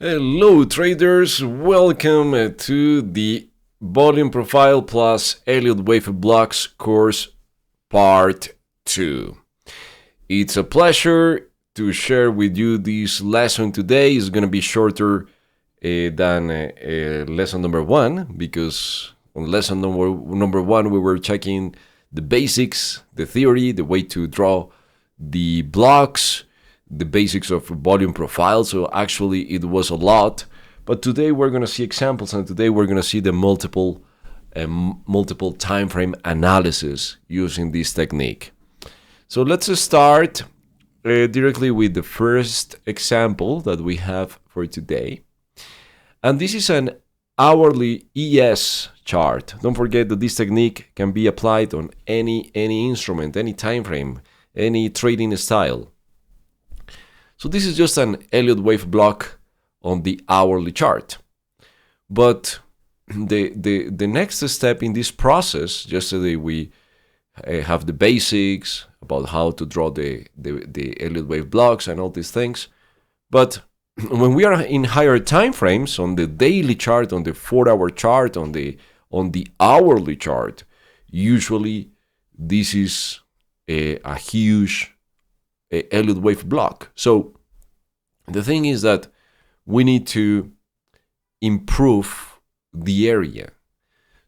Hello traders, welcome to the Volume Profile plus Elliott Wave Blocks course part 2. It's a pleasure to share with you this lesson today. It's going to be shorter than lesson number 1 because on lesson number 1 we were checking the basics, the theory, the way to draw the blocks, the basics of volume profile. So actually it was a lot, but today we're going to see examples, and today we're going to see the multiple time frame analysis using this technique. So let's start directly with the first example that we have for today, and this is an hourly ES chart. Don't forget that this technique can be applied on any instrument, any time frame, any trading style. So this is just an Elliott Wave block on the hourly chart. But the next step in this process, yesterday we have the basics about how to draw the Elliott Wave blocks and all these things. But when we are in higher time frames, on the daily chart, on the 4-hour chart, on the hourly chart, usually this is a huge Elliott Wave block. So the thing is that we need to improve the area.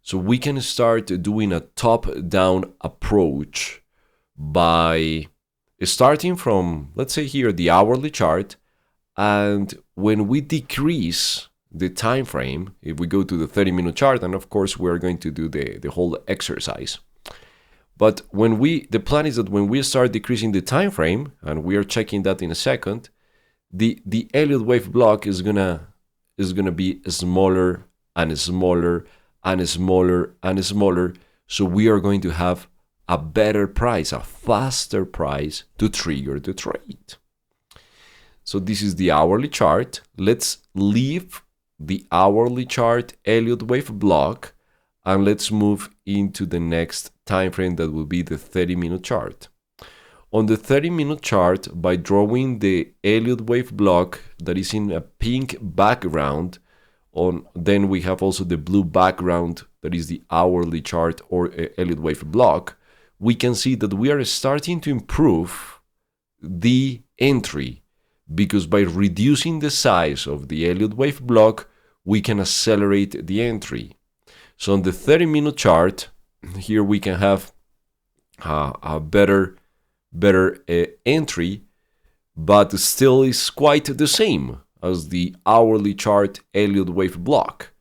So we can start doing a top-down approach by starting from, let's say here, the hourly chart, and when we decrease the time frame, if we go to the 30-minute chart, and of course we're going to do the whole exercise. But the plan is that when we start decreasing the time frame, and we are checking that in a second, the Elliott Wave block is gonna be smaller and smaller and smaller and smaller. So we are going to have a better price, a faster price to trigger the trade. So this is the hourly chart. Let's leave the hourly chart Elliott Wave block, and let's move into the next time frame, that will be the 30-minute chart. On the 30-minute chart, by drawing the Elliott Wave block that is in a pink background, then we have also the blue background that is the hourly chart or Elliott Wave block, we can see that we are starting to improve the entry, because by reducing the size of the Elliott Wave block, we can accelerate the entry. So on the 30-minute chart, here we can have a better entry, but still is quite the same as the hourly chart Elliott Wave block.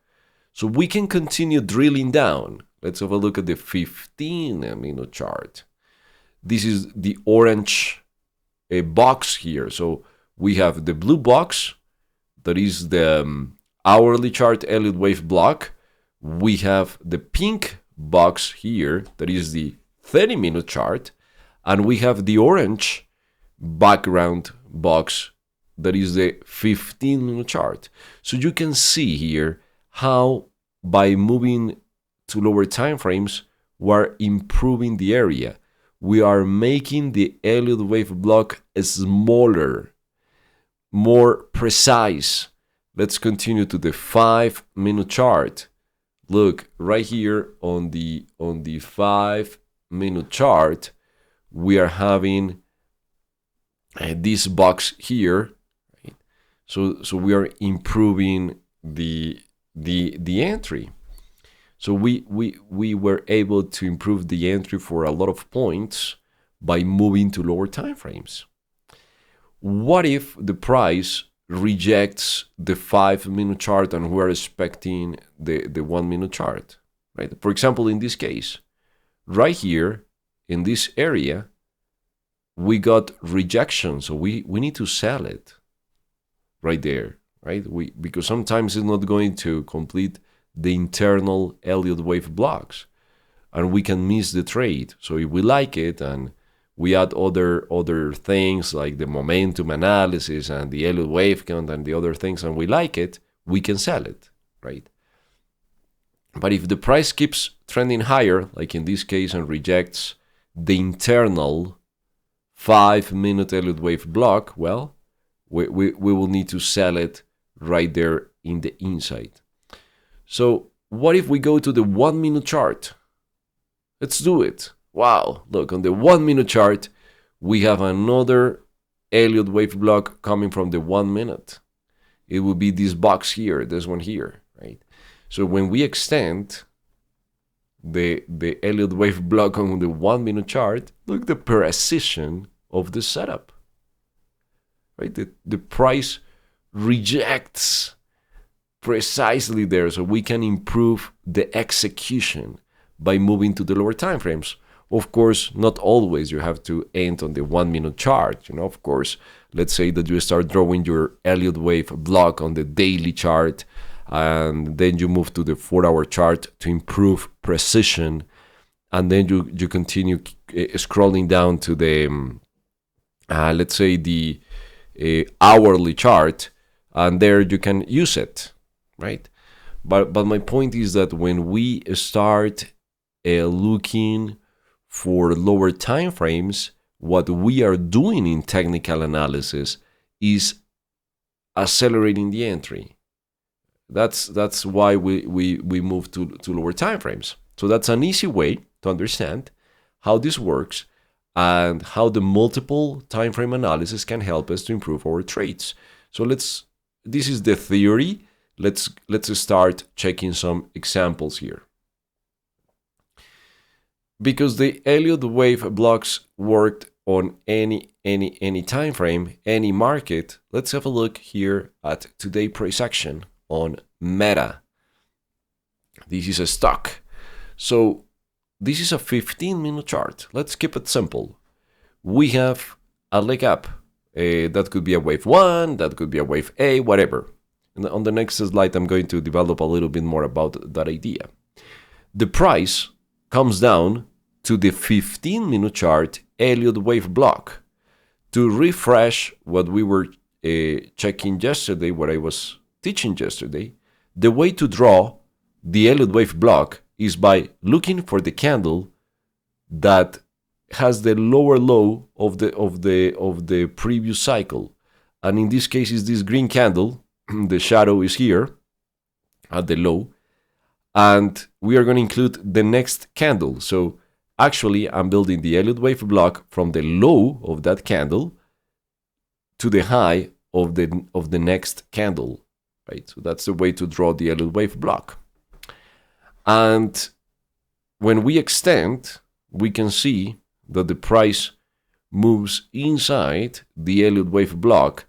So we can continue drilling down. Let's have a look at the 15-minute chart. This is the orange box here. So we have the blue box, that is the hourly chart Elliott Wave block. We have the pink box here, that is the 30-minute chart, and we have the orange background box, that is the 15-minute chart. So you can see here how by moving to lower time frames, we're improving the area. We are making the Elliott Wave block smaller, more precise. Let's continue to the 5-minute chart. Look, right here on the 5-minute chart, we are having this box here. Right? So we are improving the entry. So we were able to improve the entry for a lot of points by moving to lower time frames. What if the price rejects the 5-minute chart and we're expecting the 1-minute chart, right? For example, in this case, right here in this area, we got rejection, so we need to sell it right there, right? Because sometimes it's not going to complete the internal Elliott Wave blocks, and we can miss the trade. So if we like it and we add other things like the momentum analysis and the Elliott wave count and the other things, and we like it, we can sell it, right? But if the price keeps trending higher, like in this case, and rejects the internal 5-minute Elliott wave block, well, we will need to sell it right there in the inside. So what if we go to the 1 minute chart? Let's do it. Wow, look, on the 1 minute chart, we have another Elliott Wave block coming from the 1 minute. It will be this box here, this one here, right? So when we extend the Elliott Wave block on the 1 minute chart, look the precision of the setup, right? The price rejects precisely there, so we can improve the execution by moving to the lower time frames. Of course, not always you have to end on the 1 minute chart. Of course, let's say that you start drawing your Elliott Wave block on the daily chart, and then you move to the 4-hour chart to improve precision, and then you continue scrolling down to the let's say the hourly chart, and there you can use it, right? But my point is that when we start looking for lower time frames, what we are doing in technical analysis is accelerating the entry. That's why we move to lower time frames. So that's an easy way to understand how this works and how the multiple time frame analysis can help us to improve our trades. So this is the theory. Let's start checking some examples here. Because the Elliott Wave blocks worked on any time frame, any market, let's have a look here at today price action on Meta. This is a stock. So this is a 15-minute chart. Let's keep it simple. We have a leg up. That could be a wave 1, that could be a wave A, whatever. And on the next slide, I'm going to develop a little bit more about that idea. The price comes down to the 15-minute chart Elliott Wave block. To refresh what we were checking yesterday, what I was teaching yesterday, the way to draw the Elliott Wave block is by looking for the candle that has the lower low of the previous cycle. And in this case is this green candle. The shadow is here at the low, and we are going to include the next candle. So actually I'm building the Elliott Wave block from the low of that candle to the high of the next candle, right? So that's the way to draw the Elliott Wave block. And when we extend, we can see that the price moves inside the Elliott Wave block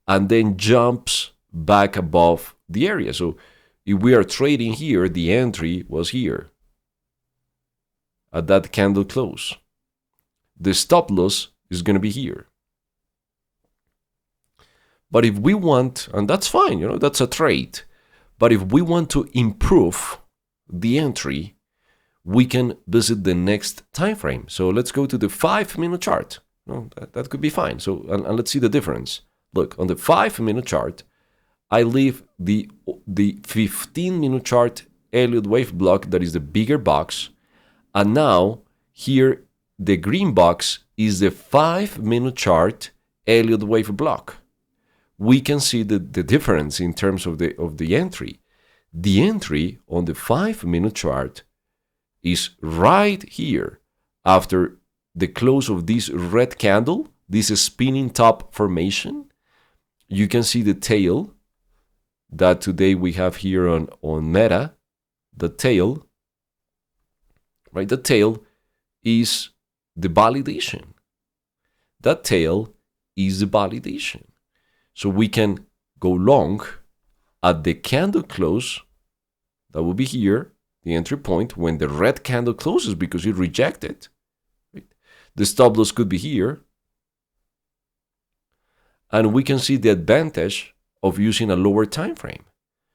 and then jumps back above the area. So if we are trading here, the entry was here at that candle close. The stop loss is going to be here. But if we want, and that's fine, that's a trade. But if we want to improve the entry, we can visit the next time frame. So let's go to the 5-minute chart. That could be fine. So and let's see the difference. Look, on the 5-minute chart, I leave the 15-minute chart Elliott Wave block, that is the bigger box. And now here the green box is the 5-minute chart Elliott Wave block. We can see the difference in terms of the entry. The entry on the 5-minute chart is right here after the close of this red candle, this spinning top formation. You can see the tail that today we have here on Meta. The tail, right? The tail is the validation. That tail is the validation. So we can go long at the candle close. That will be here, the entry point, when the red candle closes because you reject it. Right? The stop loss could be here. And we can see the advantage of using a lower time frame.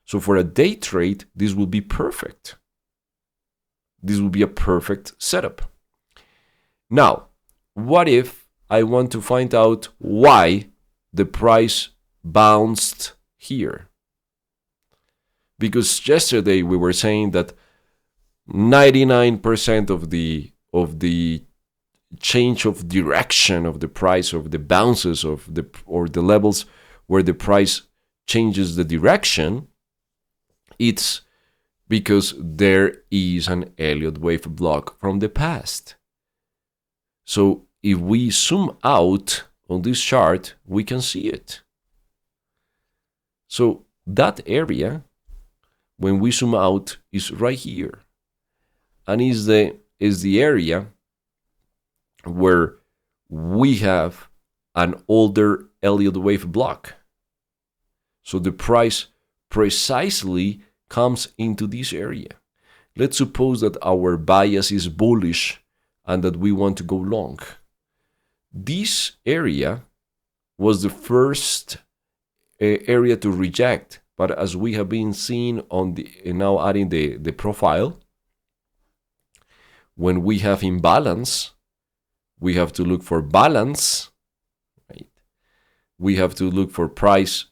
So for a day trade, this will be perfect. This will be a perfect setup. Now, what if I want to find out why the price bounced here? Because yesterday we were saying that 99% of the change of direction of the price, of the bounces of the levels where the price changes the direction, it's because there is an Elliott Wave block from the past. So if we zoom out on this chart, we can see it. So that area, when we zoom out, is right here, and is the area where we have an older Elliott Wave block. So the price precisely comes into this area. Let's suppose that our bias is bullish and that we want to go long. This area was the first area to reject, but as we have been seeing on the now adding the profile, when we have imbalance, we have to look for balance, right? We have to look for price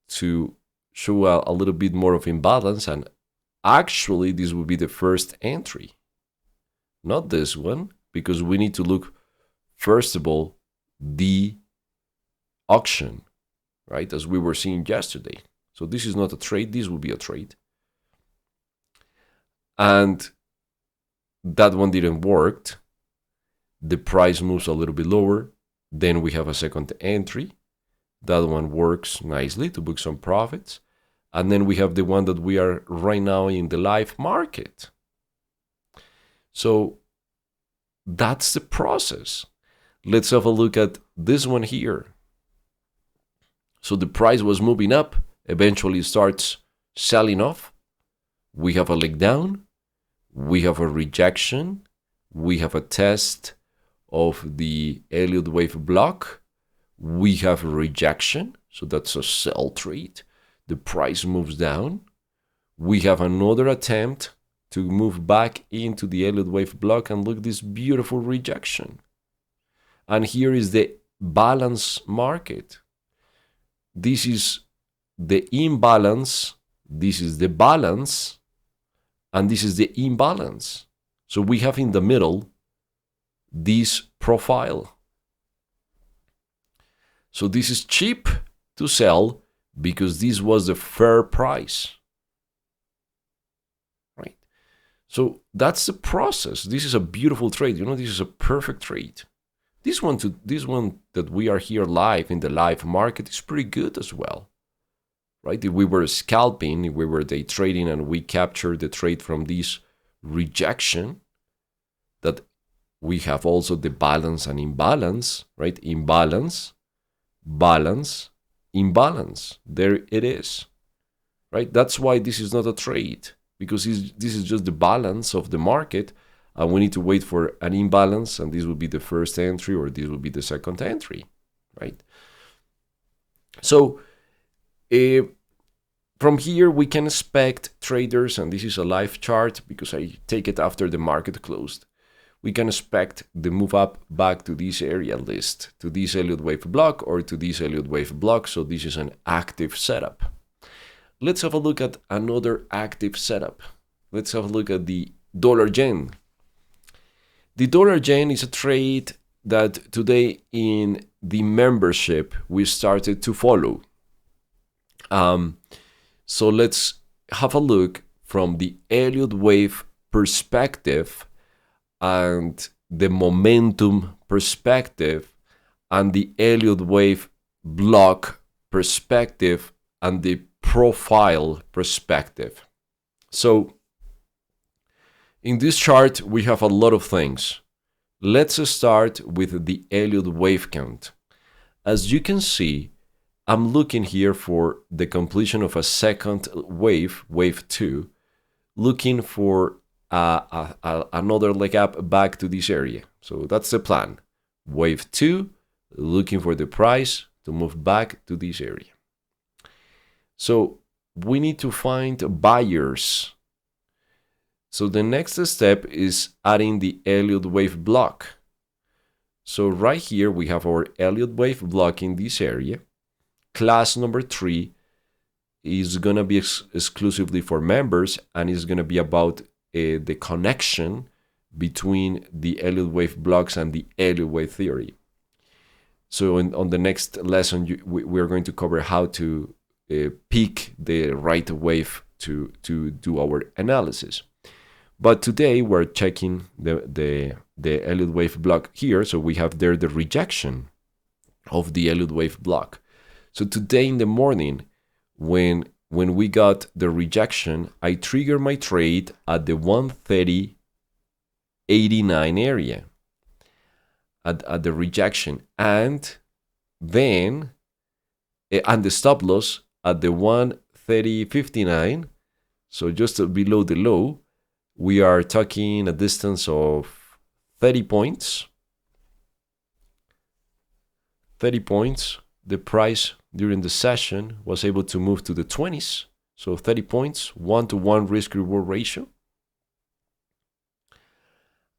to show a little bit more of imbalance, and actually this would be the first entry, not this one, because we need to look first of all the auction, right, as we were seeing yesterday. So this is not a trade, this will be a trade, and that one didn't work. The price moves a little bit lower, then we have a second entry. That one works nicely to book some profits. And then we have the one that we are right now in the live market. So that's the process. Let's have a look at this one here. So the price was moving up, eventually starts selling off. We have a leg down, we have a rejection, we have a test of the Elliott Wave block, we have a rejection, so that's a sell trade. The price moves down. We have another attempt to move back into the Elliott Wave block, and look, this beautiful rejection. And here is the balance market. This is the imbalance, this is the balance, and this is the imbalance. So we have in the middle this profile. So this is cheap to sell because this was the fair price, right? So that's the process. This is a beautiful trade. You know, this is a perfect trade. This one that we are here live in the live market is pretty good as well, right? If we were scalping, if we were day trading and we captured the trade from this rejection, that we have also the balance and imbalance, right? Imbalance, balance, imbalance. There it is, right? That's why this is not a trade, because this is just the balance of the market, and we need to wait for an imbalance, and this will be the first entry or this will be the second entry, right? So from here we can expect traders, and this is a live chart because I take it after the market closed, we can expect the move up back to this area list, to this Elliott Wave block or to this Elliott Wave block. So this is an active setup. Let's have a look at another active setup. Let's have a look at the dollar yen. The dollar yen is a trade that today in the membership we started to follow. So let's have a look from the Elliott Wave perspective and the momentum perspective and the Elliott Wave block perspective and the profile perspective. So in this chart we have a lot of things. Let's start with the Elliott Wave count. As you can see, I'm looking here for the completion of a second wave, wave 2, looking for another leg up back to this area. So that's the plan. Wave 2, looking for the price to move back to this area. So we need to find buyers. So the next step is adding the Elliott Wave block. So right here we have our Elliott Wave block in this area. Class number 3 is going to be exclusively for members, and is going to be about the connection between the Elliott Wave blocks and the Elliott Wave theory. So on the next lesson, we are going to cover how to pick the right wave to do our analysis. But today we're checking the Elliott Wave block here. So we have there the rejection of the Elliott Wave block. So today in the morning, when we got the rejection, I triggered my trade at the 130.89 area at the rejection, and then and the stop loss at the 130.59. So just below the low. We are talking a distance of 30 points. 30 points. The price during the session was able to move to the 20s. So 30 points, 1-to-1 risk-reward ratio.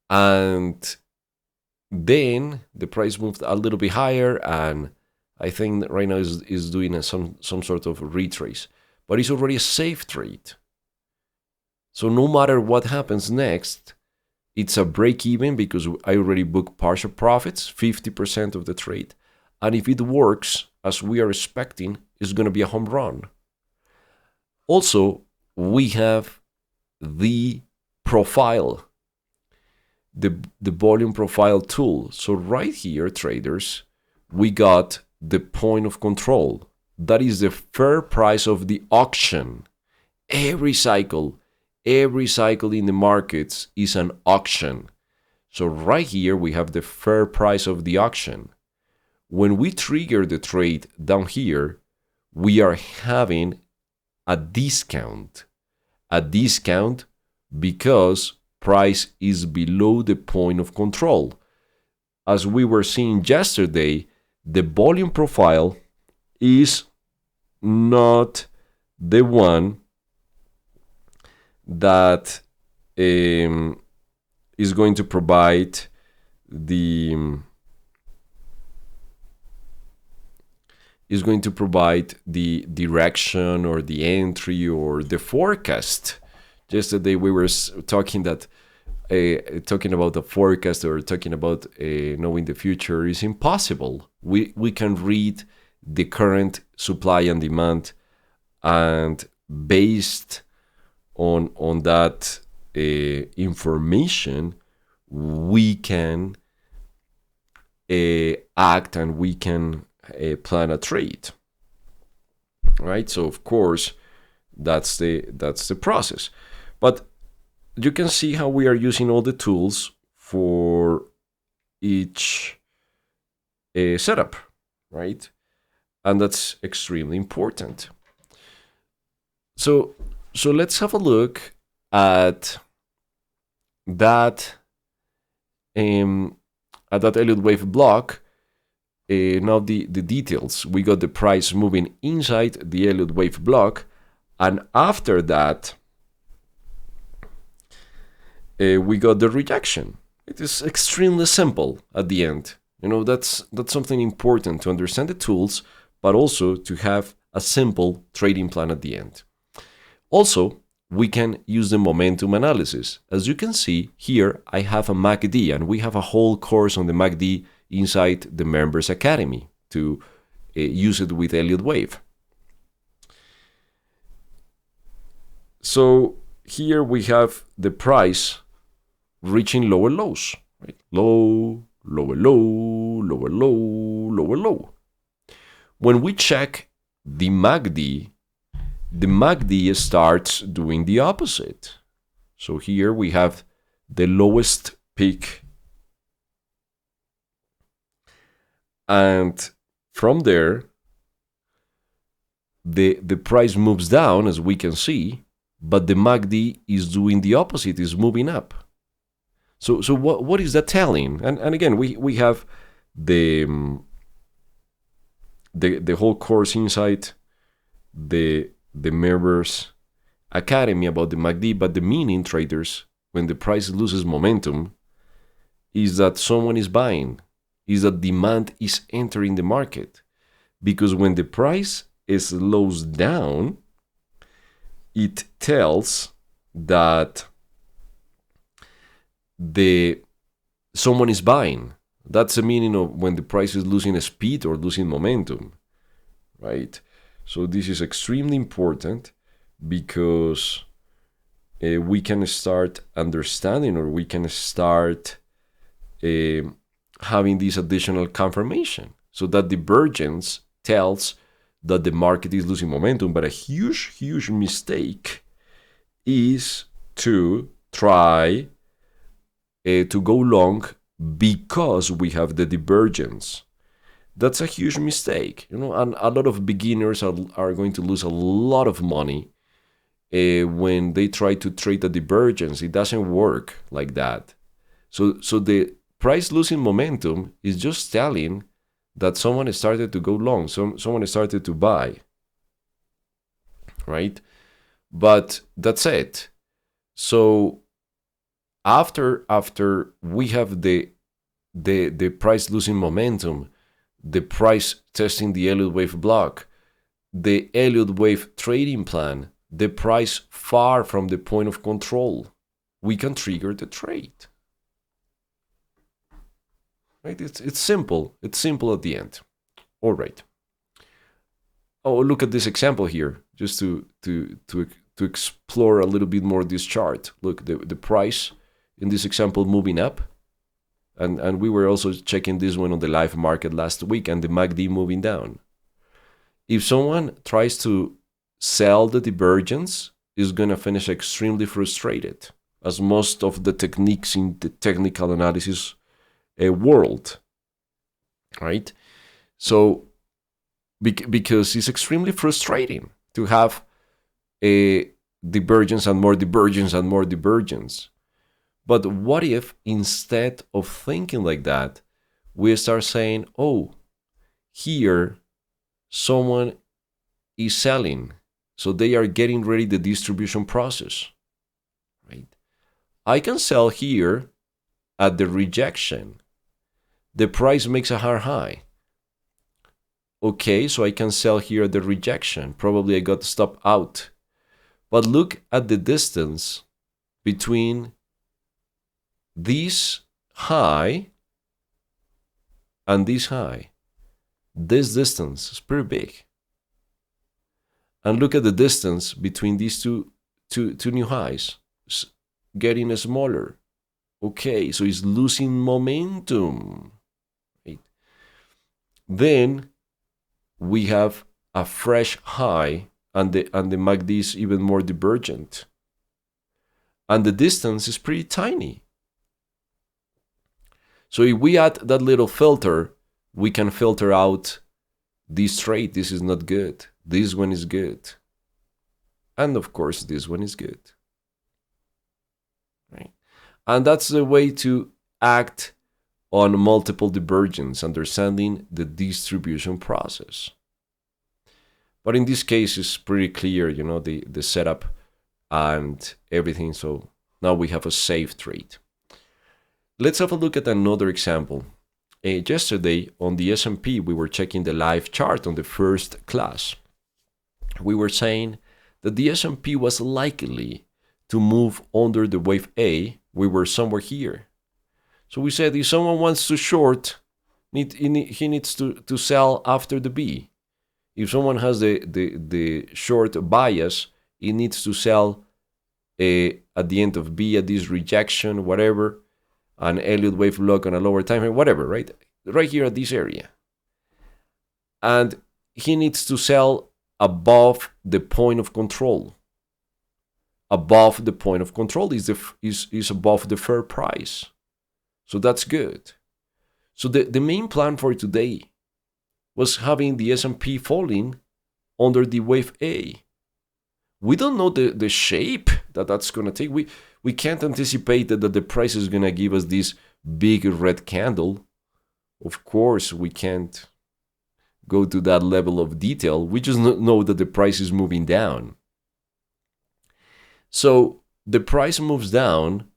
And then the price moved a little bit higher, and I think right now is doing some sort of retrace. But it's already a safe trade. So no matter what happens next, it's a break even because I already booked partial profits, 50% of the trade. And if it works as we are expecting, it's going to be a home run. Also, we have the profile, the volume profile tool. So right here, traders, we got the point of control. That is the fair price of the auction. Every cycle in the markets is an auction. So right here, we have the fair price of the auction. When we trigger the trade down here, we are having a discount because price is below the point of control. As we were seeing yesterday, the volume profile is not the one that is going to provide the direction or the entry or the forecast. Yesterday we were talking about the forecast or talking about knowing the future is impossible. We can read the current supply and demand, and based on that information, we can act and we can plan a trade, right? So of course, that's the process. But you can see how we are using all the tools for each setup, right? And that's extremely important. So let's have a look at that Elliott Wave block. Now the details. We got the price moving inside the Elliott Wave block, and after that we got the rejection. It is extremely simple at the end. That's something important to understand the tools, but also to have a simple trading plan at the end. Also, we can use the momentum analysis. As you can see here, I have a MACD, and we have a whole course on the MACD inside the Members Academy to use it with Elliott Wave. So here we have the price reaching lower lows, right? Low, lower low, lower low, lower low. When we check the MACD starts doing the opposite. So here we have the lowest peak, and from there the price moves down, as we can see, but the MACD is doing the opposite, is moving up. So what is that telling? And again, we have the whole course inside the Members Academy about the MACD, but the meaning, traders, when the price loses momentum, is that someone is buying, is that demand is entering the market. Because when the price slows down, it tells that someone is buying. That's the meaning of when the price is losing speed or losing momentum, right? So this is extremely important because we can start understanding, or we can start having this additional confirmation. So that divergence tells that the market is losing momentum, but a huge mistake is to try to go long because we have the divergence. That's a huge mistake, and a lot of beginners are going to lose a lot of money when they try to trade the divergence. It doesn't work like that. So the price losing momentum is just telling that someone started to go long, someone started to buy, right? But that's it. So after we have the price losing momentum, the price testing the Elliott Wave block, the Elliott Wave trading plan, the price far from the point of control, we can trigger the trade. Right? It's simple. It's simple at the end. All right. Oh, look at this example here, just to explore a little bit more this chart. Look, the price in this example moving up, and we were also checking this one on the live market last week, and the MACD moving down. If someone tries to sell the divergence, is going to finish extremely frustrated, as most of the techniques in the technical analysis world, right? So because it's extremely frustrating to have a divergence and more divergence and more divergence. But what if instead of thinking like that, we start saying, oh, here someone is selling, so they are getting ready the distribution process, right? I can sell here at the rejection. The price makes a hard high. Okay, so I can sell here at the rejection. Probably I got stopped out. But look at the distance between this high and this high. This distance is pretty big. And look at the distance between these two new highs. It's getting smaller. Okay, so it's losing momentum. Right? Then we have a fresh high, and the MACD is even more divergent. And the distance is pretty tiny. So if we add that little filter, we can filter out this trade. This is not good. This one is good. And of course, this one is good. Right? And that's the way to act on multiple divergence, understanding the distribution process. But in this case, it's pretty clear, the setup and everything. So now we have a safe trade. Let's have a look at another example. Yesterday on the S&P, we were checking the live chart on the first class. We were saying that the S&P was likely to move under the wave A. We were somewhere here. So we said if someone wants to short, he needs to sell after the B. If someone has the short bias, he needs to sell at the end of B, at this rejection, whatever, an Elliott Wave block on a lower time frame, whatever, right? Right here at this area. And he needs to sell above the point of control. Above the point of control is above the fair price. So that's good. So the main plan for today was having the S&P falling under the wave A. We don't know the shape that's going to take. We can't anticipate that the price is going to give us this big red candle. Of course, we can't go to that level of detail. We just know that the price is moving down. So the price moves down.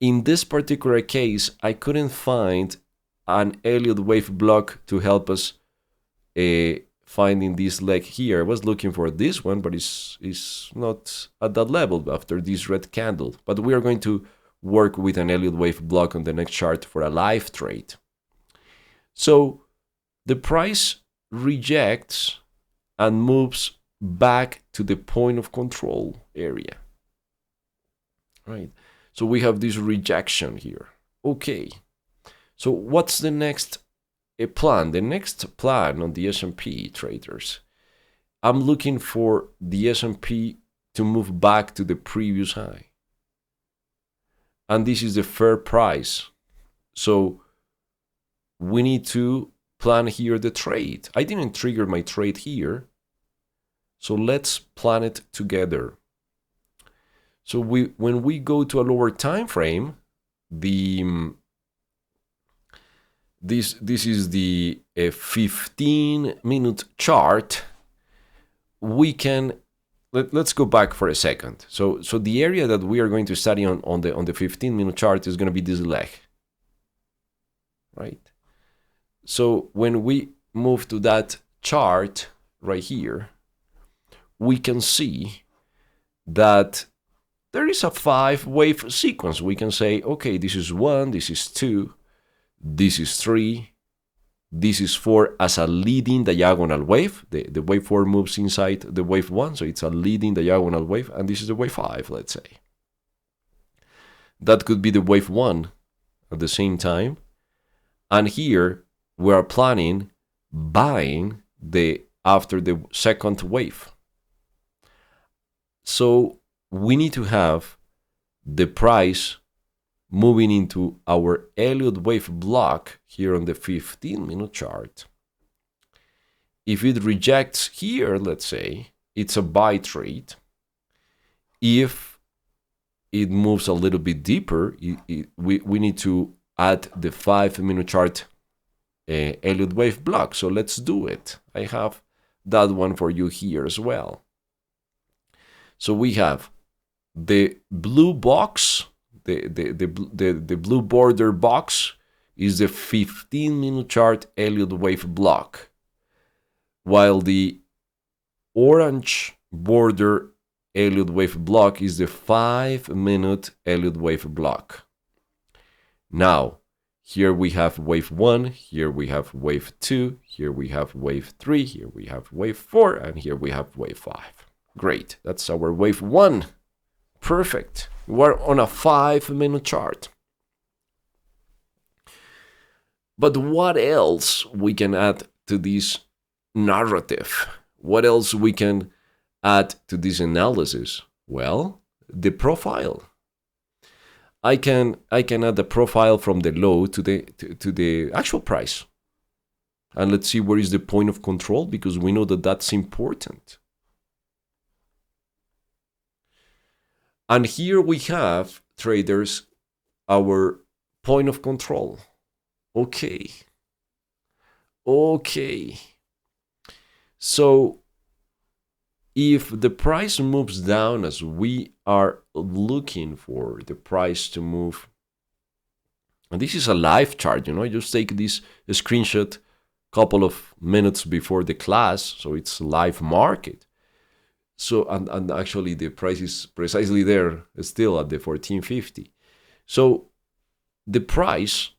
In this particular case, I couldn't find an Elliott Wave block to help us finding this leg here. I was looking for this one, but it's not at that level after this red candle. But we are going to work with an Elliott Wave block on the next chart for a live trade. So the price rejects and moves back to the point of control area. Right? So we have this rejection here. Okay. So what's the next plan? The next plan on the S&P, traders, I'm looking for the S&P to move back to the previous high. And this is the fair price. So we need to plan here the trade. I didn't trigger my trade here. So let's plan it together. So when we go to a lower time frame, this is the 15-minute chart. We can let's go back for a second. So the area that we are going to study on the 15-minute chart is going to be this leg, right? So when we move to that chart right here, we can see that there is a 5-wave sequence. We can say, okay, this is 1, this is 2, this is 3, this is 4 as a leading diagonal wave. The wave 4 moves inside the wave 1, so it's a leading diagonal wave, and this is the wave 5, let's say. That could be the wave 1 at the same time. And here we are planning buying after the second wave. So we need to have the price moving into our Elliott Wave block here on the 15-minute chart. If it rejects here, let's say, it's a buy trade. If it moves a little bit deeper, we need to add the 5-minute chart Elliott Wave block. So let's do it. I have that one for you here as well. So we have the blue box, the blue border box is the 15-minute chart Elliott Wave block, while the orange border Elliott Wave block is the 5-minute Elliott Wave block. Now, here we have wave 1, here we have wave 2, here we have wave 3, here we have wave 4, and here we have wave 5. Great, that's our wave 1. Perfect. We're on a 5-minute chart. But what else we can add to this narrative? What else we can add to this analysis? Well, the profile. I can add the profile from the low to the actual price. And let's see where is the point of control, because we know that that's important. And here we have, traders, our point of control. Okay. So if the price moves down as we are looking for the price to move, and this is a live chart, just take this screenshot a couple of minutes before the class, so it's live market. So, and actually the price is precisely there, still at the 1450. So the price,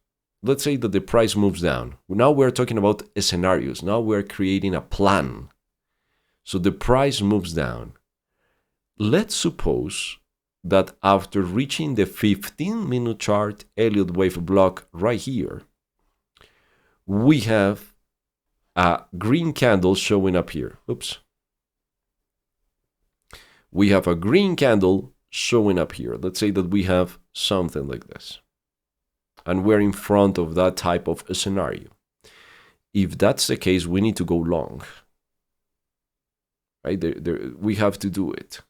let's say that the price moves down. Now we're talking about scenarios. Now we're creating a plan. So the price moves down. Let's suppose that after reaching the 15-minute chart Elliott Wave block right here, we have a green candle showing up here. Oops. We have a green candle showing up here. Let's say that we have something like this. And we're in front of that type of a scenario. If that's the case, we need to go long. Right? We have to do it.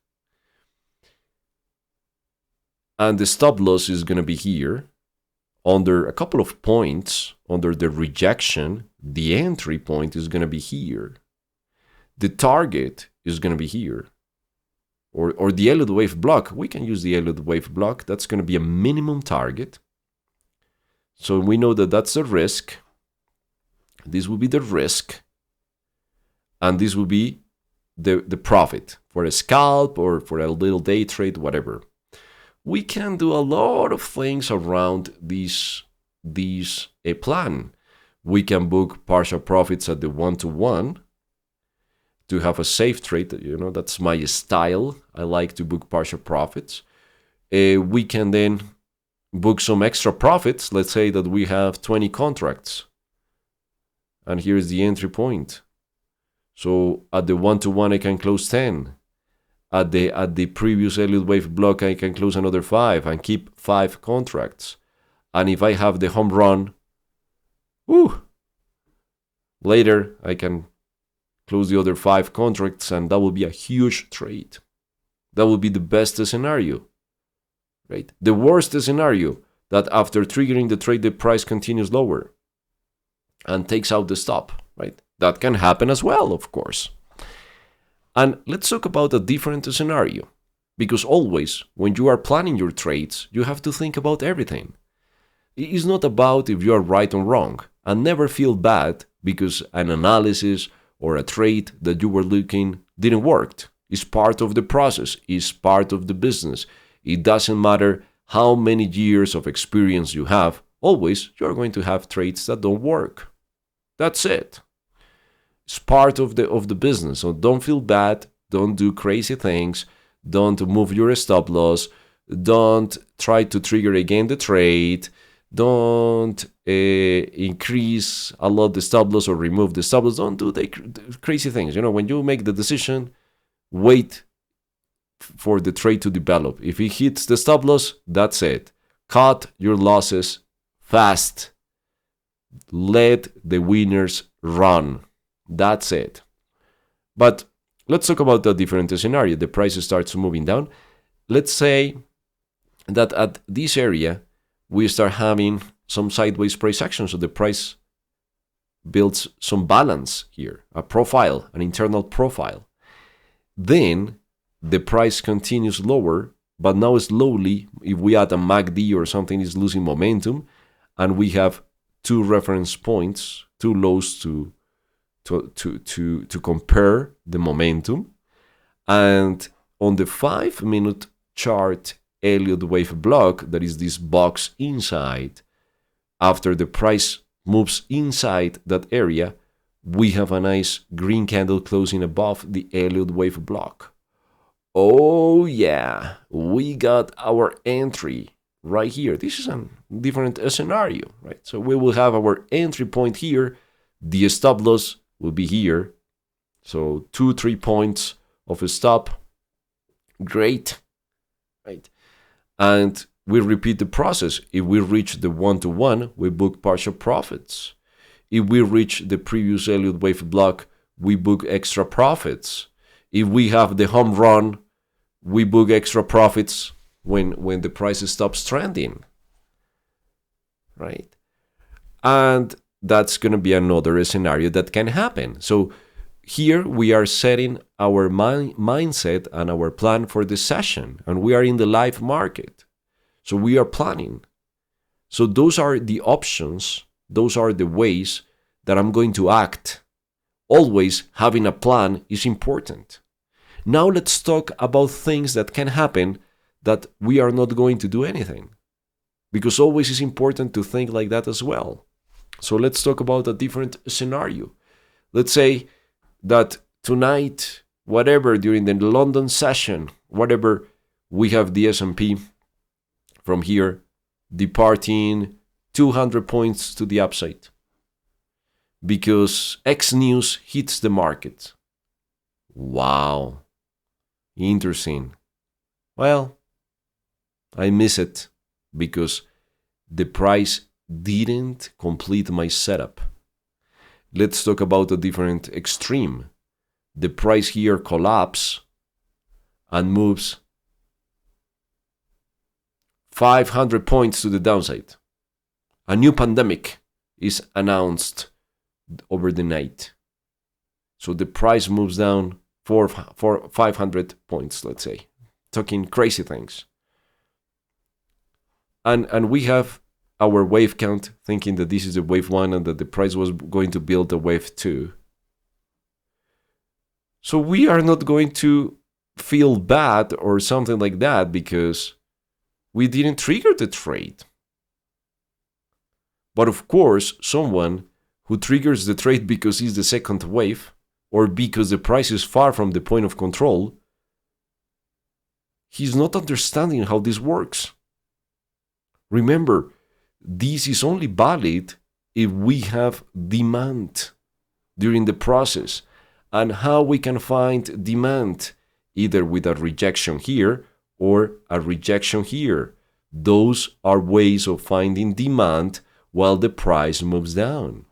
And the stop loss is going to be here under a couple of points, under the rejection. The entry point is going to be here. The target is going to be here. Or the Elliott Wave block. We can use the Elliott Wave block. That's going to be a minimum target. So we know that that's the risk. This will be the risk. And this will be the profit for a scalp or for a little day trade, whatever. We can do a lot of things around this plan. We can book partial profits at the 1-to-1. to have a safe trade. That's my style. I like to book partial profits. We can then book some extra profits. Let's say that we have 20 contracts. And here's the entry point. So at the 1-to-1, I can close 10. At the previous Elliott Wave block, I can close another 5 and keep 5 contracts. And if I have the home run, later I can close the other 5 contracts, and that will be a huge trade. That will be the best scenario, right? The worst scenario, that after triggering the trade, the price continues lower and takes out the stop, right? That can happen as well, of course. And let's talk about a different scenario, because always when you are planning your trades, you have to think about everything. It's not about if you are right or wrong, and never feel bad because an analysis or a trade that you were looking didn't work. It's part of the process, it's part of the business. It doesn't matter how many years of experience you have, always you're going to have trades that don't work. That's it. It's part of the business. So don't feel bad, don't do crazy things, don't move your stop loss, don't try to trigger again the trade, don't increase a lot the stop loss or remove the stop loss. Don't do the crazy things. When you make the decision, wait for the trade to develop. If it hits the stop loss, that's it. Cut your losses fast. Let the winners run. That's it. But let's talk about a different scenario. The price starts moving down. Let's say that at this area, we start having some sideways price action. So the price builds some balance here, a profile, an internal profile. Then the price continues lower, but now slowly, if we add a MACD or something, is losing momentum, and we have 2 reference points, 2 lows to compare the momentum. And on the 5-minute chart Elliott Wave block, that is this box inside, after the price moves inside that area, we have a nice green candle closing above the Elliott Wave block. Oh yeah, we got our entry right here. This is a different scenario, right? So we will have our entry point here. The stop loss will be here. So 2-3 points of a stop. Great, right? And we repeat the process. If we reach the 1-to-1, we book partial profits. If we reach the previous Elliott Wave block, we book extra profits. If we have the home run, we book extra profits when the price stops trending, right? And that's going to be another scenario that can happen. So here we are setting our mindset and our plan for the session, and we are in the live market. So we are planning. So those are the options, those are the ways that I'm going to act. Always having a plan is important. Now let's talk about things that can happen that we are not going to do anything, because always is important to think like that as well. So let's talk about a different scenario. Let's say that tonight, whatever, during the London session, whatever, we have the S&P from here departing 200 points to the upside because X news hits the market. Wow. Interesting. Well, I miss it because the price didn't complete my setup. Let's talk about a different extreme. The price here collapses and moves 500 points to the downside. A new pandemic is announced over the night. So the price moves down for 500 points, let's say. Talking crazy things. And we have our wave count thinking that this is a wave 1 and that the price was going to build a wave 2. So we are not going to feel bad or something like that because we didn't trigger the trade. But of course, someone who triggers the trade because it's the second wave or because the price is far from the point of control, he's not understanding how this works. Remember, this is only valid if we have demand during the process. And how we can find demand, either with a rejection here or a rejection here. Those are ways of finding demand while the price moves down.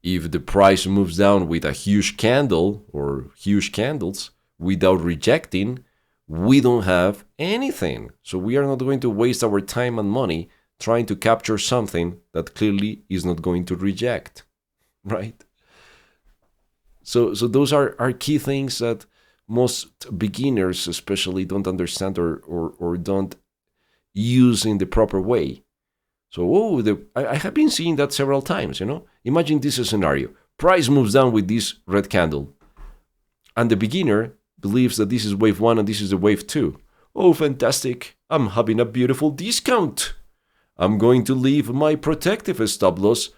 If the price moves down with a huge candle or huge candles without rejecting, we don't have anything. So we are not going to waste our time and money trying to capture something that clearly is not going to reject, right? So those are key things that most beginners especially don't understand or don't use in the proper way. So, I have been seeing that several times, Imagine this scenario. Price moves down with this red candle. And the beginner believes that this is wave 1 and this is the wave 2. Oh, fantastic. I'm having a beautiful discount. I'm going to leave my protective stop loss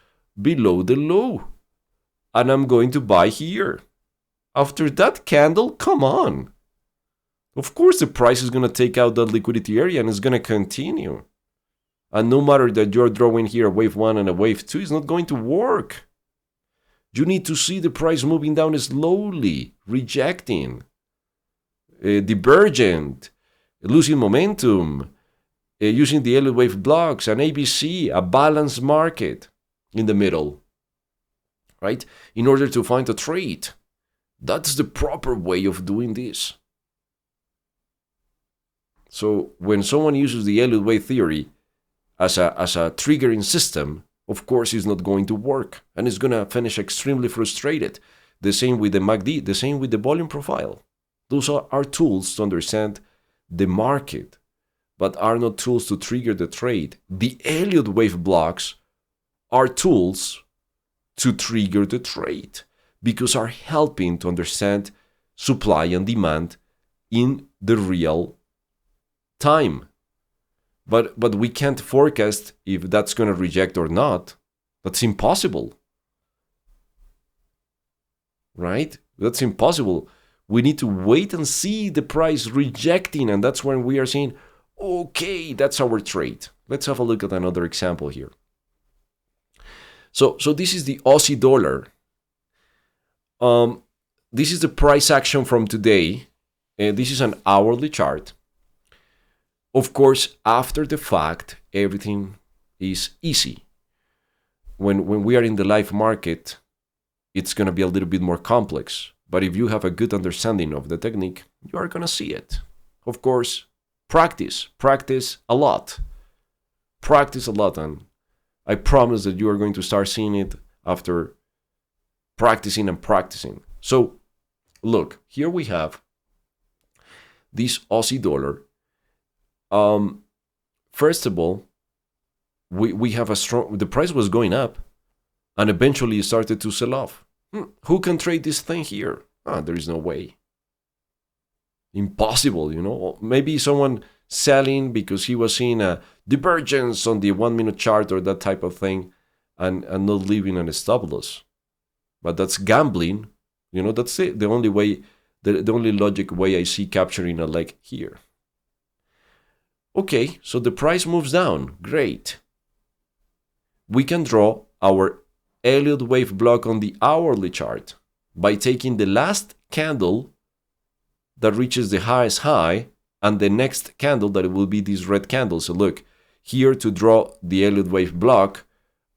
below the low. And I'm going to buy here. After that candle, come on. Of course, the price is going to take out that liquidity area and it's going to continue. And no matter that you're drawing here a wave 1 and a wave 2, it's not going to work. You need to see the price moving down slowly, rejecting, divergent, losing momentum, using the Elliott Wave Blocks, an ABC, a balanced market in the middle, right? In order to find a trade. That's the proper way of doing this. So when someone uses the Elliott Wave theory as a triggering system, of course it's not going to work and it's going to finish extremely frustrated. The same with the MACD, the same with the volume profile. Those are tools to understand the market, but are not tools to trigger the trade. The Elliott Wave Blocks are tools to trigger the trade because are helping to understand supply and demand in the real time. But we can't forecast if that's going to reject or not. That's impossible. Right? That's impossible. We need to wait and see the price rejecting, and that's when we are saying, okay, that's our trade. Let's have a look at another example here. So this is the Aussie dollar. This is the price action from today. This is an hourly chart. Of course, after the fact, everything is easy. When we are in the live market, it's going to be a little bit more complex. But if you have a good understanding of the technique, you are going to see it. Of course, practice a lot. Practice a lot, and I promise that you are going to start seeing it after practicing and practicing. So, look, here we have this Aussie dollar. First of all, we have the price was going up and eventually started to sell off. Who can trade this thing here? There is no way. Impossible, Maybe someone selling because he was seeing a divergence on the 1 minute chart or that type of thing and not leaving a stop loss. But that's gambling. That's it. The only way, the only logic way I see capturing a leg here. Okay, so the price moves down. Great. We can draw our Elliott Wave block on the hourly chart by taking the last candle that reaches the highest high and the next candle that will be this red candle. So look, here to draw the Elliott Wave block,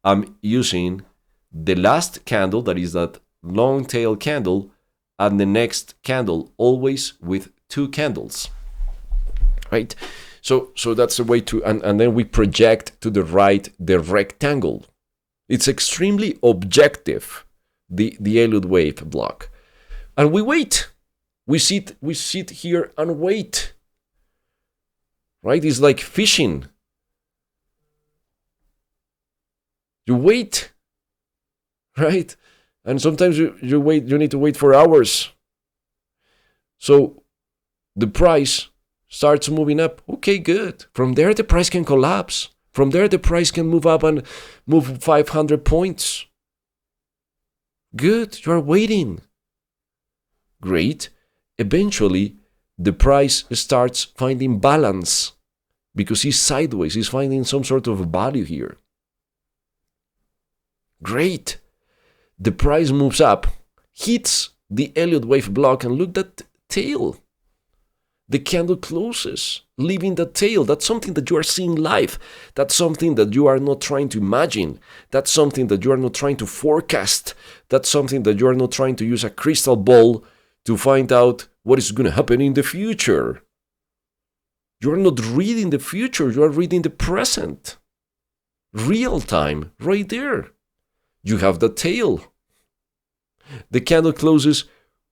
I'm using the last candle, that is that long tail candle, and the next candle, always with two candles, right? So that's the way to, and then we project to the right the rectangle. It's extremely objective, the Elliott Wave block. And we wait. We sit here and wait. Right? It's like fishing. You wait. Right? And sometimes you need to wait for hours. So the price starts moving up. Okay, good. From there, the price can collapse. From there, the price can move up and move 500 points. Good, you are waiting. Great. Eventually, the price starts finding balance because he's sideways, he's finding some sort of value here. Great. The price moves up, hits the Elliott Wave block, and look at that tail. The candle closes, leaving the tail. That's something that you are seeing live. That's something that you are not trying to imagine. That's something that you are not trying to forecast. That's something that you are not trying to use a crystal ball to find out what is going to happen in the future. You are not reading the future, you are reading the present. Real time, right there. You have the tail. The candle closes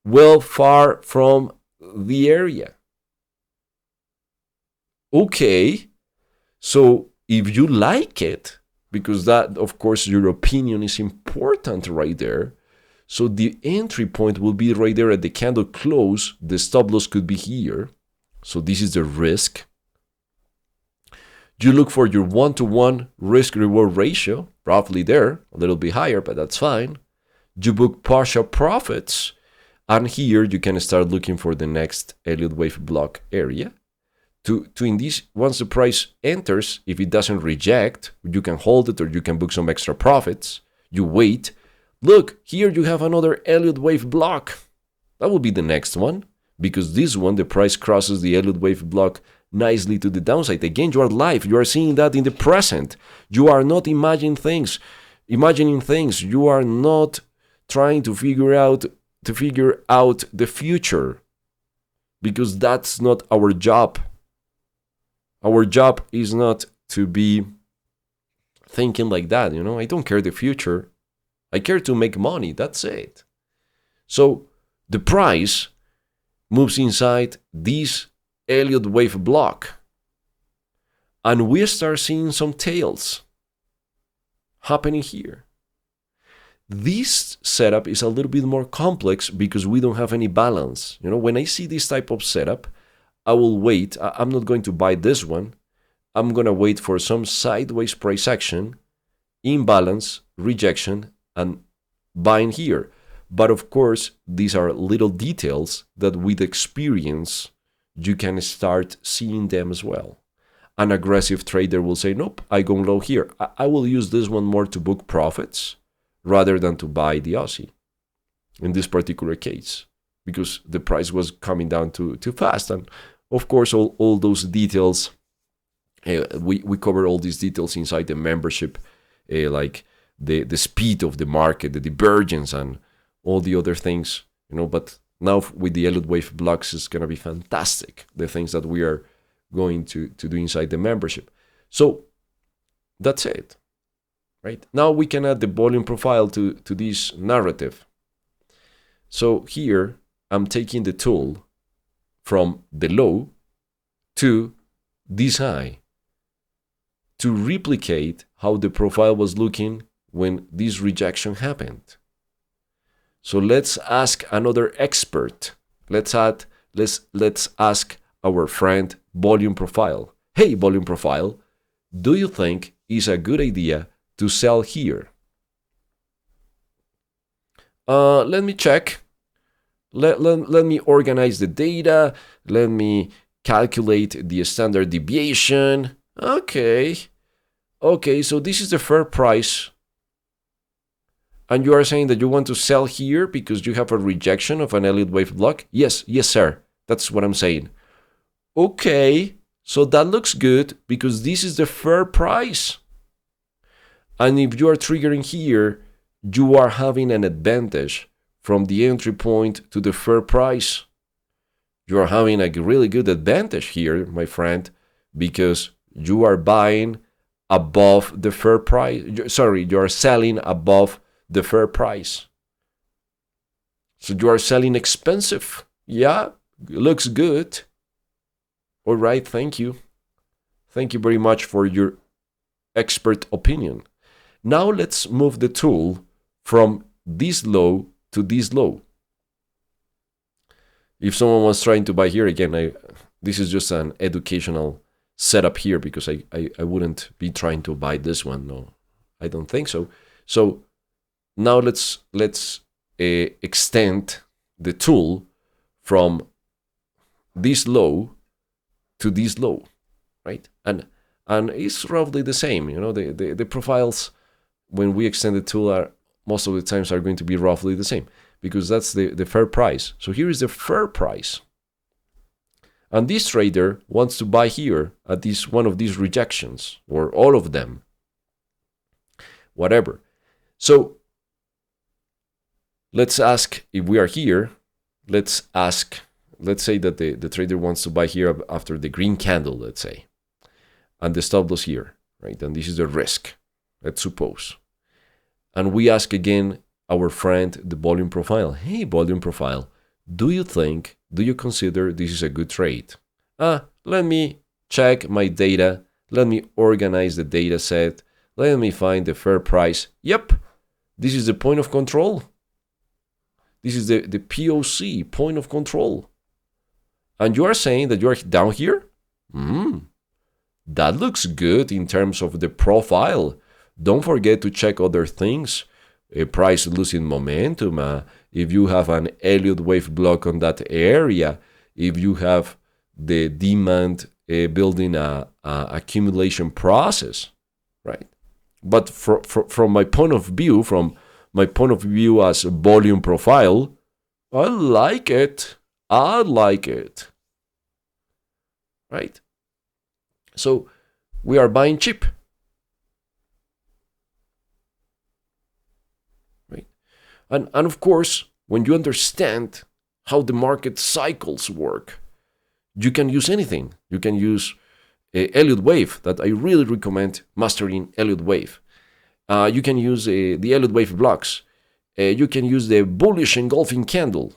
well far from the area. Okay, so if you like it, because that, of course, your opinion is important right there. So the entry point will be right there at the candle close. The stop loss could be here. So this is the risk. You look for your 1-to-1 risk-reward ratio, roughly there, a little bit higher, but that's fine. You book partial profits, and here you can start looking for the next Elliott Wave block area. In this, once the price enters, if it doesn't reject, you can hold it or you can book some extra profits. You wait. Look, here you have another Elliott Wave block. That will be the next one, because this one, the price crosses the Elliott Wave block nicely to the downside. Again, you are live. You are seeing that in the present. You are not imagining things. You are not trying to figure out the future, because that's not our job. Our job is not to be thinking like that, I don't care the future. I care to make money, that's it. So the price moves inside this Elliott Wave block, and we start seeing some tails happening here. This setup is a little bit more complex because we don't have any balance. When I see this type of setup, I will wait. I'm not going to buy this one. I'm going to wait for some sideways price action, imbalance, rejection, and buying here. But of course, these are little details that with experience, you can start seeing them as well. An aggressive trader will say, nope, I go low here. I will use this one more to book profits rather than to buy the Aussie in this particular case, because the price was coming down too fast. And of course, all those details, we cover all these details inside the membership, like the speed of the market, the divergence, and all the other things, but now with the Elliott Wave blocks, it's going to be fantastic, the things that we are going to do inside the membership. So that's it, right? Now we can add the volume profile to this narrative. So here, I'm taking the tool from the low to this high to replicate how the profile was looking when this rejection happened. So let's ask another expert. Let's ask our friend Volume Profile. Hey, Volume Profile, do you think it's a good idea to sell here? Let me check. Let me organize the data. Let me calculate the standard deviation. Okay, so this is the fair price. And you are saying that you want to sell here because you have a rejection of an Elliott Wave block? Yes, sir. That's what I'm saying. Okay, so that looks good because this is the fair price. And if you are triggering here, you are having an advantage from the entry point to the fair price. You are having a really good advantage here, my friend, because you are buying above the fair price. Sorry, you are selling above the fair price. So you are selling expensive. Yeah, looks good. All right, thank you. Thank you very much for your expert opinion. Now let's move the tool from this low to this low. If someone was trying to buy here, again, this is just an educational setup here because I wouldn't be trying to buy this one. No, I don't think so. So now let's extend the tool from this low to this low, right? And it's roughly the same. You know, the profiles when we extend the tool are most of the times are going to be roughly the same, because that's the fair price. So here is the fair price. And this trader wants to buy here at this one of these rejections, or all of them, whatever. So let's ask, if we are here, let's say that the trader wants to buy here after the green candle, let's say, and the stop loss here, right? And this is the risk, let's suppose. And we ask again our friend, the volume profile. Hey, volume profile, do you consider this is a good trade? Let me check my data. Let me organize the data set. Let me find the fair price. Yep, this is the point of control. This is the POC, point of control. And you are saying that you are down here? That looks good in terms of the profile. Don't forget to check other things. A price losing momentum. If you have an Elliott Wave block on that area, if you have the demand building a accumulation process, right? But from my point of view, as a volume profile, I like it. Right? So we are buying cheap. Right? And of course, when you understand how the market cycles work, you can use anything. You can use Elliott Wave, that I really recommend mastering Elliott Wave. You can use the Elliott Wave Blocks. You can use the bullish engulfing candle.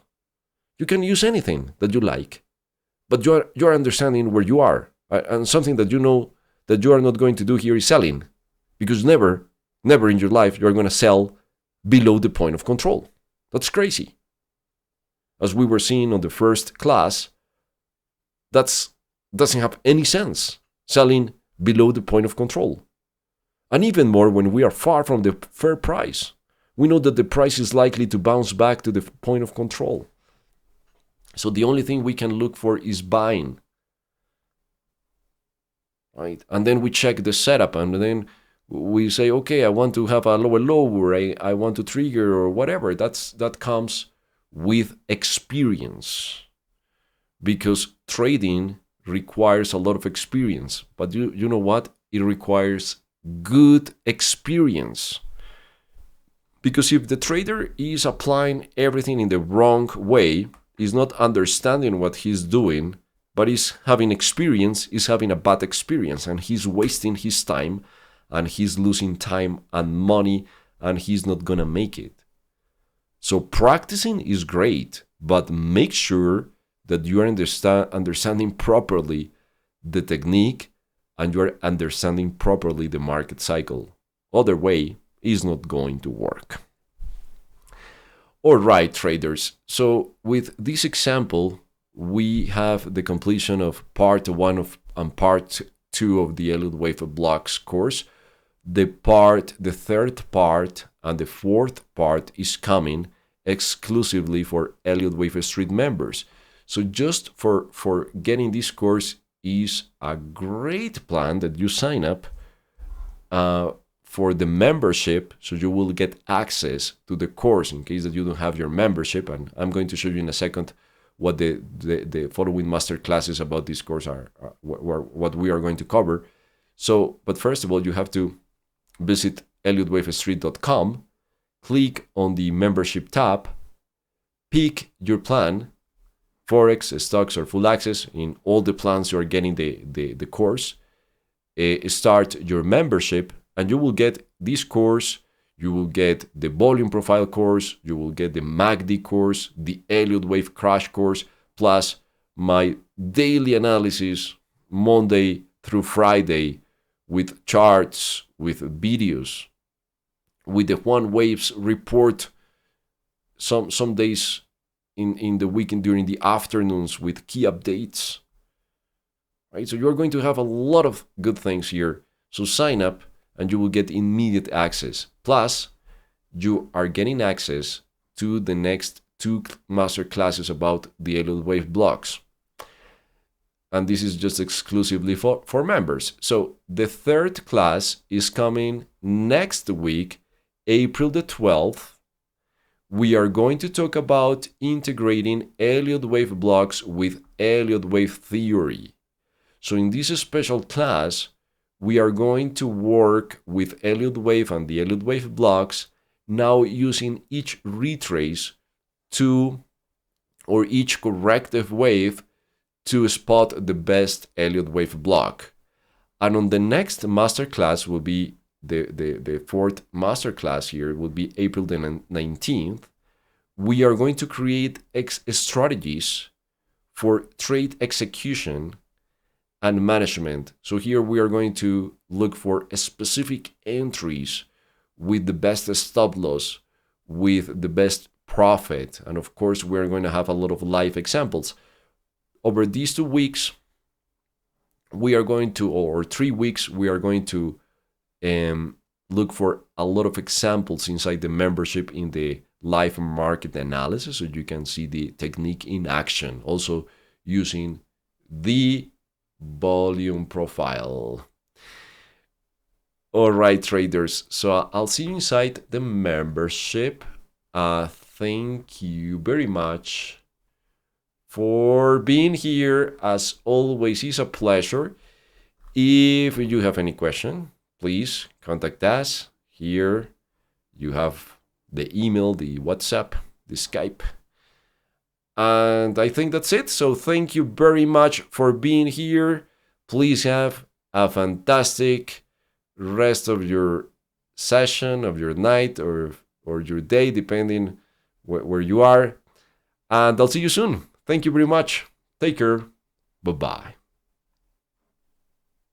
You can use anything that you like, but you're understanding where you are. And something that you know that you are not going to do here is selling, because never in your life you're going to sell below the point of control. That's crazy. As we were seeing on the first class, that doesn't have any sense, selling below the point of control. And even more when we are far from the fair price. We know that the price is likely to bounce back to the point of control. So the only thing we can look for is buying. Right? And then we check the setup, and then we say, okay, I want to have a lower low, or I want to trigger, or whatever. That comes with experience. Because trading requires a lot of experience. But you know what? It requires good experience. Because if the trader is applying everything in the wrong way, is not understanding what he's doing, but is having experience, is having a bad experience, and he's wasting his time, and he's losing time and money, and he's not gonna make it. So practicing is great, but make sure that you are understanding properly the technique, and you are understanding properly the market cycle. Other way is not going to work. All right, traders. So with this example, we have the completion of part 1 and part 2 of the Elliott Wave Blocks course. The third part and the fourth part is coming exclusively for Elliott Wave Street members. So just for getting this course is a great plan that you sign up for the membership, so you will get access to the course in case that you don't have your membership. And I'm going to show you in a second what the following master classes about this course are, what we are going to cover. So, but first of all, you have to visit elliottwavestreet.com, click on the membership tab, pick your plan, Forex, stocks, or full access. In all the plans, you are getting the course. Start your membership, and you will get this course. You will get the volume profile course. You will get the MACD course, the Elliott Wave crash course, plus my daily analysis Monday through Friday with charts, with videos, with the One Waves report some days in the weekend during the afternoons with key updates. Right? So you're going to have a lot of good things here. So sign up and you will get immediate access. Plus, you are getting access to the next 2 master classes about the Elliott Wave blocks. And this is just exclusively for members. So the third class is coming next week, April the 12th. We are going to talk about integrating Elliott Wave blocks with Elliott Wave theory. So in this special class, we are going to work with Elliott Wave and the Elliott Wave blocks, now using each retrace or each corrective wave to spot the best Elliott Wave block. And on the next masterclass will be the fourth masterclass here, will be April the 19th. We are going to create strategies for trade execution and management. So here we are going to look for specific entries with the best stop loss, with the best profit. And of course, we're going to have a lot of live examples. Over these 2 weeks, we are going to, or 3 weeks, we are going to look for a lot of examples inside the membership in the live market analysis, so you can see the technique in action, also using the volume profile. All right, traders. So I'll see you inside the membership. Thank you very much for being here. As always, it's a pleasure. If you have any question, please contact us. Here you have the email, the WhatsApp, the Skype. And I think that's it. So thank you very much for being here. Please have a fantastic rest of your session, of your night, or your day, depending where you are. And I'll see you soon. Thank you very much. Take care. Bye-bye.